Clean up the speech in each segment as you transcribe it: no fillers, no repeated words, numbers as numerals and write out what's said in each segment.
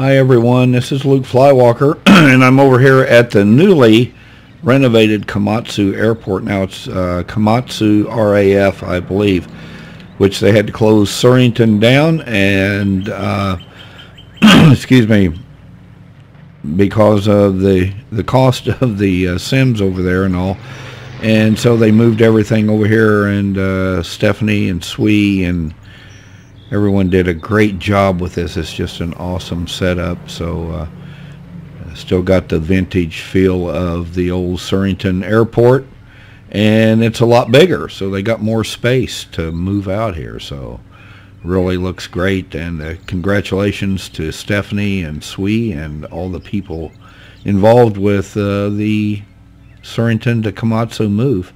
Hi everyone, this is Luke Flywalker, and I'm over here at the newly renovated Komatsu Airport. Now it's Komatsu RAF, I believe, which they had to close Surrington down, and excuse me, because of the cost of the Sims over there and all. And so they moved everything over here, and Stephanie and Swee and everyone did a great job with this. It's just an awesome setup. So still got the vintage feel of the old Surrington Airport, and it's a lot bigger, so they got more space to move out here. So really looks great, and congratulations to Stephanie and Swee and all the people involved with the Surrington to Komatsu move.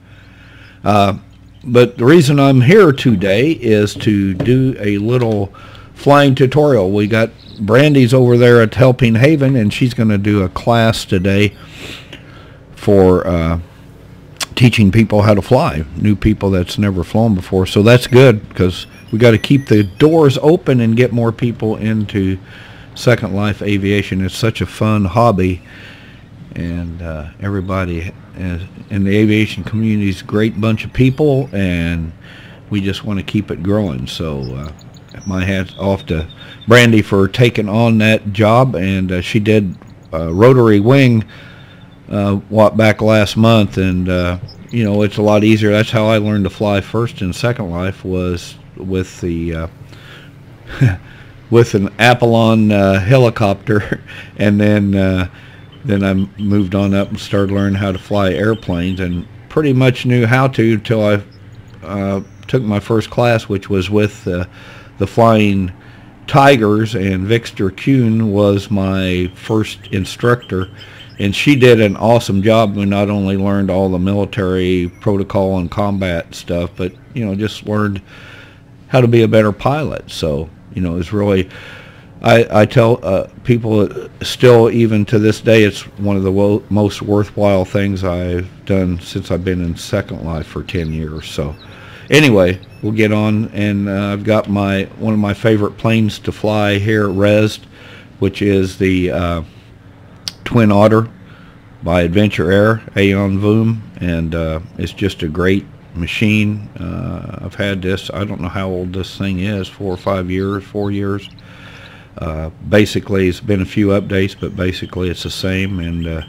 But the reason I'm here today is to do a little flying tutorial. We got Brandy's over there at Helping Haven, and she's going to do a class today for teaching people how to fly, new people that's never flown before. So that's good, because we got to keep the doors open and get more people into Second Life Aviation. It's such a fun hobby, and everybody in the aviation community is a great bunch of people, and we just want to keep it growing. So my hat's off to Brandy for taking on that job, and she did rotary wing back last month, and you know, it's a lot easier. That's how I learned to fly first in Second Life, was with the with an Apollon helicopter, and then I moved on up and started learning how to fly airplanes, and pretty much knew how to till I took my first class, which was with the Flying Tigers, and Vixter Kuhn was my first instructor, and she did an awesome job. We not only learned all the military protocol and combat stuff, but you know, just learned how to be a better pilot. So you know, it's really, I tell people still, even to this day, it's one of the most worthwhile things I've done since I've been in Second Life for 10 years. So anyway, we'll get on, and I've got one of my favorite planes to fly here at RESD, which is the Twin Otter by Adventure Air, Aeon Voom, and it's just a great machine. I've had this, I don't know how old this thing is, 4 or 5 years, 4 years. Basically, it's been a few updates, but basically it's the same. And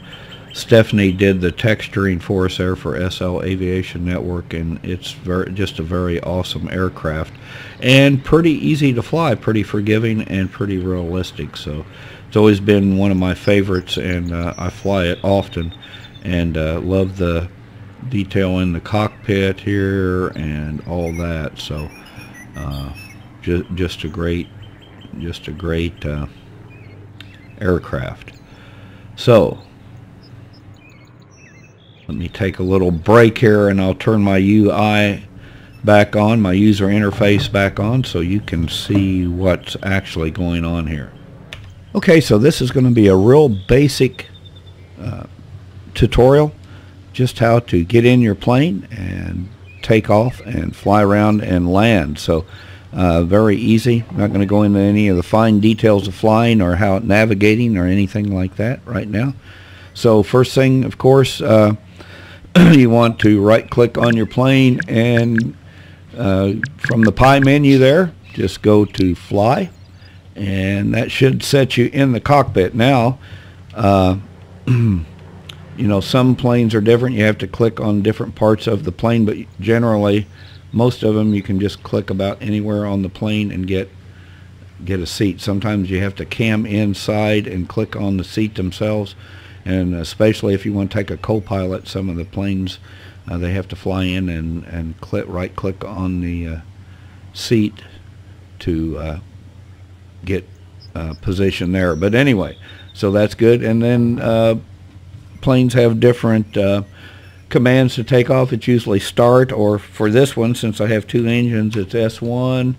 Stephanie did the texturing for us there for SL Aviation Network, and it's just a very awesome aircraft, and pretty easy to fly, pretty forgiving, and pretty realistic. So it's always been one of my favorites, and I fly it often, and love the detail in the cockpit here and all that. So just a great aircraft. So let me take a little break here, and I'll turn my UI back on, my user interface back on, so you can see what's actually going on here. Okay, so this is going to be a real basic tutorial, just how to get in your plane and take off and fly around and land. So very easy. I'm not going to go into any of the fine details of flying or how navigating or anything like that right now. So first thing, of course, you want to right click on your plane, and from the pie menu there, just go to fly, and that should set you in the cockpit. Now you know, some planes are different. You have to click on different parts of the plane, but generally most of them you can just click about anywhere on the plane and get a seat. Sometimes you have to cam inside and click on the seat themselves, and especially if you want to take a co-pilot, some of the planes they have to fly in and right click on the seat to get position there. But anyway, so that's good. And then planes have different commands to take off. It's usually start, or for this one, since I have 2 engines, it's S1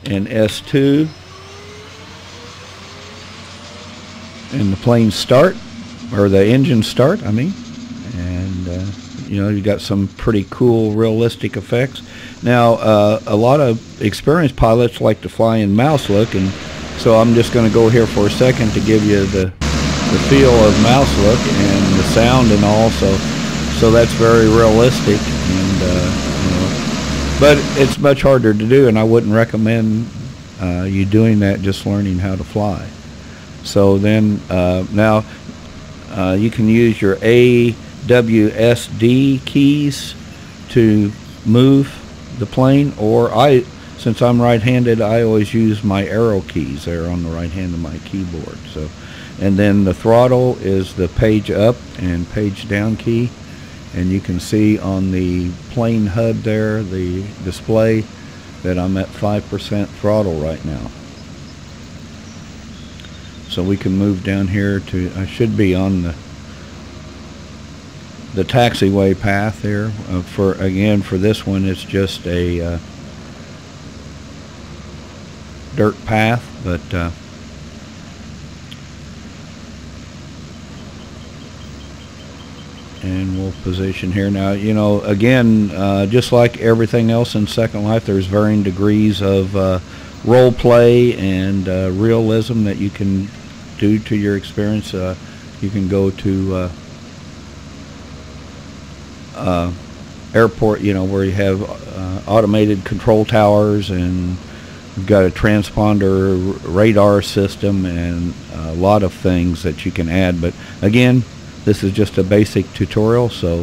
and S2, and the planes start, or the engines start, I mean, and you know, you got some pretty cool realistic effects. Now a lot of experienced pilots like to fly in mouse look, and So I'm just going to go here for a second to give you the feel of mouse look and the sound and all. So that's very realistic, and you know, but it's much harder to do, and I wouldn't recommend you doing that just learning how to fly. So then now you can use your A, W, S, D keys to move the plane, or since I'm right-handed, I always use my arrow keys there on the right hand of my keyboard. So, and then the throttle is the page up and page down key, and you can see on the plane HUD there, the display, that I'm at 5% throttle right now. So we can move down here to, I should be on the taxiway path here. For this one, it's just a dirt path, but and we'll position here now. You know, again, just like everything else in Second Life, there's varying degrees of role play and realism that you can do to your experience. You can go to airport, you know, where you have automated control towers, and you've got a transponder radar system and a lot of things that you can add. But again, this is just a basic tutorial, so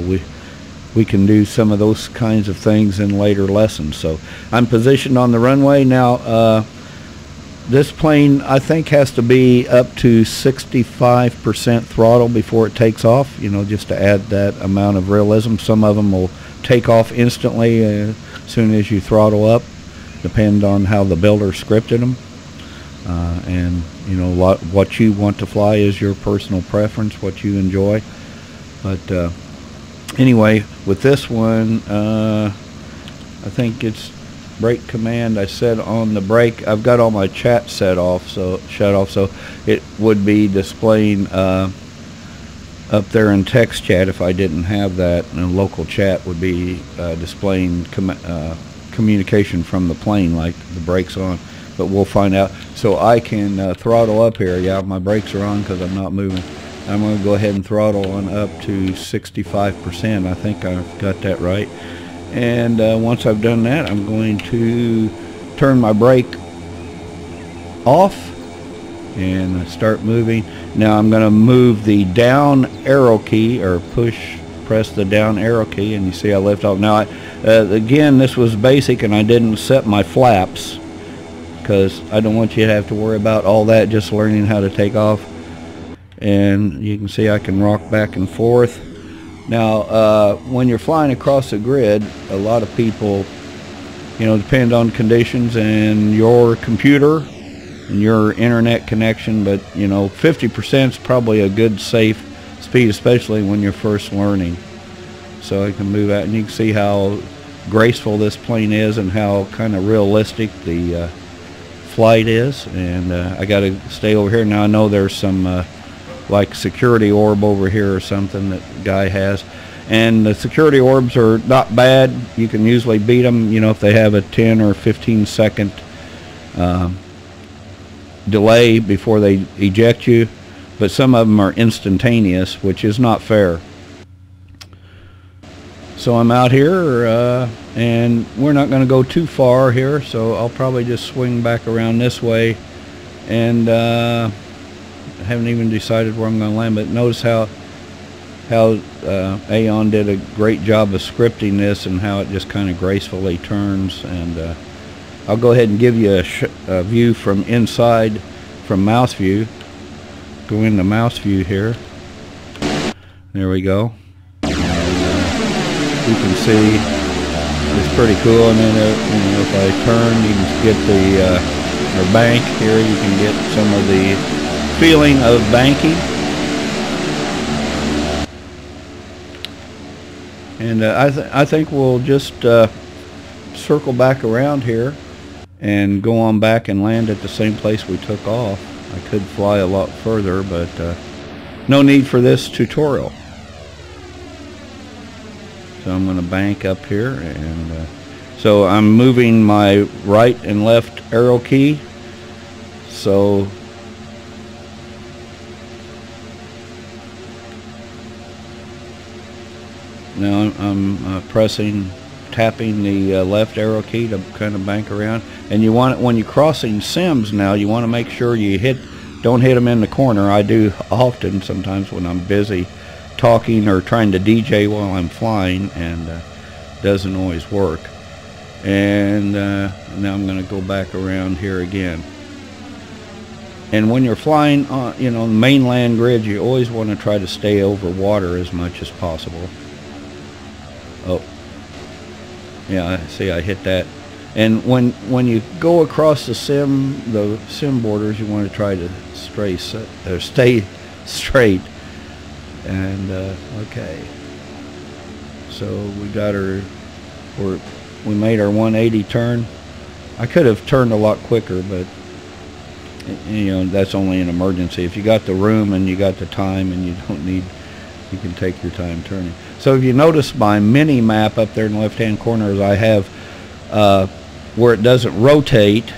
we can do some of those kinds of things in later lessons. So I'm positioned on the runway now. This plane, I think, has to be up to 65% throttle before it takes off, you know, just to add that amount of realism. Some of them will take off instantly as soon as you throttle up, depend on how the builder scripted them. And you know, what you want to fly is your personal preference, what you enjoy. But anyway, with this one, I think it's brake command. I said on the brake, I've got all my chat shut off, so it would be displaying up there in text chat if I didn't have that, and local chat would be displaying communication from the plane, like the brakes on. But we'll find out. So I can throttle up here. Yeah, my brakes are on because I'm not moving. I'm going to go ahead and throttle on up to 65%. I think I've got that right. And once I've done that, I'm going to turn my brake off and start moving. Now I'm going to move the down arrow key, or press the down arrow key, and you see I lift off. Now, again, this was basic, and I didn't set my flaps, because I don't want you to have to worry about all that, just learning how to take off. And you can see I can rock back and forth. Now, when you're flying across the grid, a lot of people, you know, depend on conditions and your computer and your internet connection, but, you know, 50% is probably a good safe speed, especially when you're first learning. So I can move out, and you can see how graceful this plane is and how kind of realistic the flight is. And I got to stay over here. Now I know there's some like security orb over here or something that the guy has, and the security orbs are not bad. You can usually beat them, you know, if they have a 10 or 15 second delay before they eject you, but some of them are instantaneous, which is not fair. So I'm out here, and we're not going to go too far here, so I'll probably just swing back around this way. And I haven't even decided where I'm going to land, but notice how Aeon did a great job of scripting this, and how it just kind of gracefully turns. And I'll go ahead and give you a view from inside, from mouse view. Go into mouse view here. There we go. You can see it's pretty cool. And then you know, if I turn, you can get the bank here. You can get some of the feeling of banking. And I think we'll just circle back around here and go on back and land at the same place we took off. I could fly a lot further, but no need for this tutorial. So I'm going to bank up here, and so I'm moving my right and left arrow key So now I'm tapping the left arrow key to kind of bank around. And you want it when you're crossing sims now, you want to make sure you don't hit them in the corner. I do often sometimes when I'm busy talking or trying to DJ while I'm flying, and doesn't always work. And now I'm going to go back around here again. And when you're flying on, the mainland grid, you always want to try to stay over water as much as possible. Oh, yeah, see, I hit that. And when you go across the sim borders, you want to try to stay straight. And okay, so we got we made our 180 turn. I could have turned a lot quicker, but that's only an emergency. If you got the room and you got the time and you can take your time turning. So if you notice my mini map up there in the left hand corner, is I have where it doesn't rotate,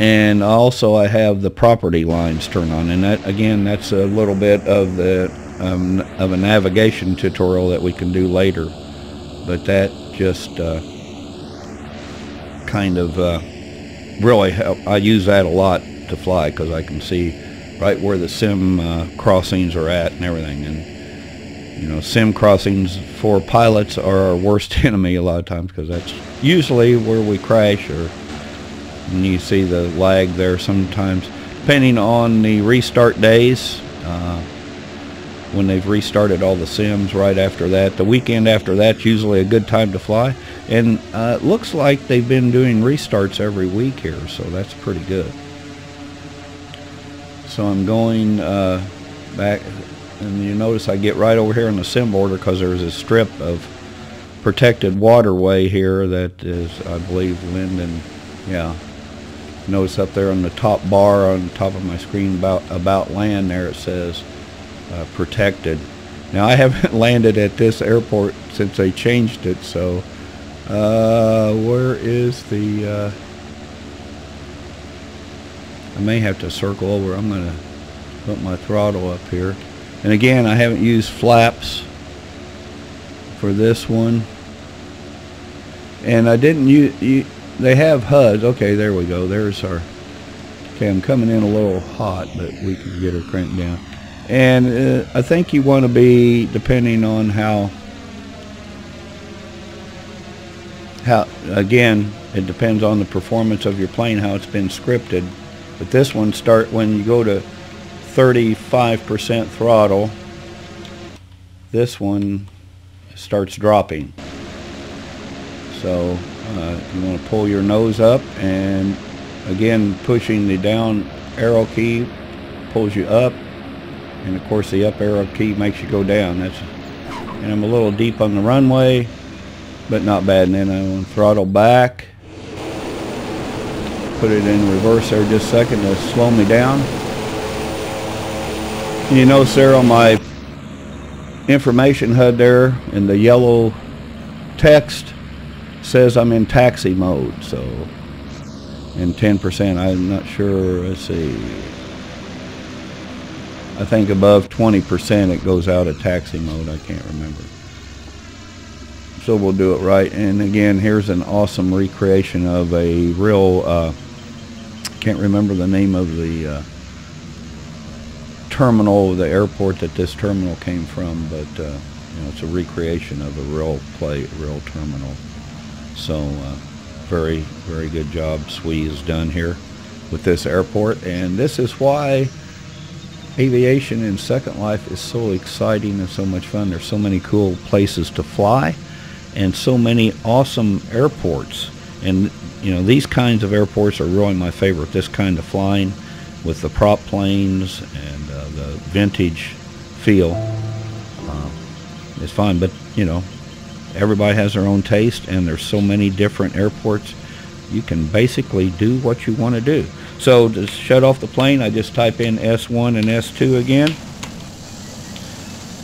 and also I have the property lines turned on, and that again, that's a little bit of a navigation tutorial that we can do later, but that just kind of really help. I use that a lot to fly because I can see right where the sim crossings are at and everything. And sim crossings for pilots are our worst enemy a lot of times, because that's usually where we crash, and you see the lag there sometimes, depending on the restart days. When they've restarted all the sims right after that, the weekend after that's usually a good time to fly. And it looks like they've been doing restarts every week here, so that's pretty good. So I'm going back, and you notice I get right over here on the sim border because there's a strip of protected waterway here that is, I believe, Linden. Yeah. Notice up there on the top bar on top of my screen about land there, it says protected. Now I haven't landed at this airport since they changed it, so where is the I may have to circle over. I'm going to put my throttle up here, and again, I haven't used flaps for this one, and I didn't use they have HUDs. Okay, there we go. There's our. Okay, I'm coming in a little hot, but we can get her cranked down. And I think you want to be, depending on how again, it depends on the performance of your plane, how it's been scripted. But this one when you go to 35% throttle, this one starts dropping. So you want to pull your nose up, and again, pushing the down arrow key pulls you up, and of course the up arrow key makes you go down. And I'm a little deep on the runway, but not bad. And then I want to throttle back, put it in reverse there just a second to slow me down. You notice there on my information HUD there in the yellow text says I'm in taxi mode, so, and 10%, I'm not sure, let's see, I think above 20% it goes out of taxi mode, I can't remember. So we'll do it right. And again, here's an awesome recreation of a real, can't remember the name of the terminal, the airport that this terminal came from, but it's a recreation of a real terminal. So very, very good job SWE has done here with this airport, and this is why aviation in Second Life is so exciting and so much fun. There's so many cool places to fly and so many awesome airports, and these kinds of airports are really my favorite. This kind of flying with the prop planes and the vintage feel is fun, but everybody has their own taste, and there's so many different airports. You can basically do what you want to do. So to shut off the plane, I just type in S1 and S2 again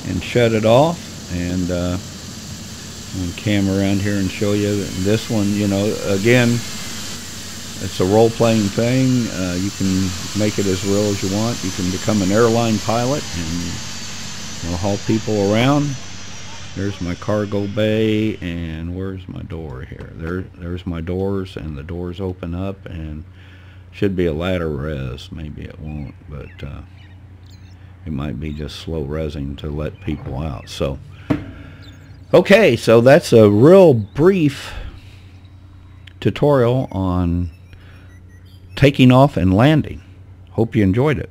and shut it off. And I'm cam around here and show you this one. Again, It's a role-playing thing. You can make it as real as you want. You can become an airline pilot and haul people around. There's my cargo bay, and where's my door here? There's my doors, and the doors open up, and should be a ladder res. Maybe it won't, but it might be just slow resing to let people out. So, okay, so that's a real brief tutorial on taking off and landing. Hope you enjoyed it.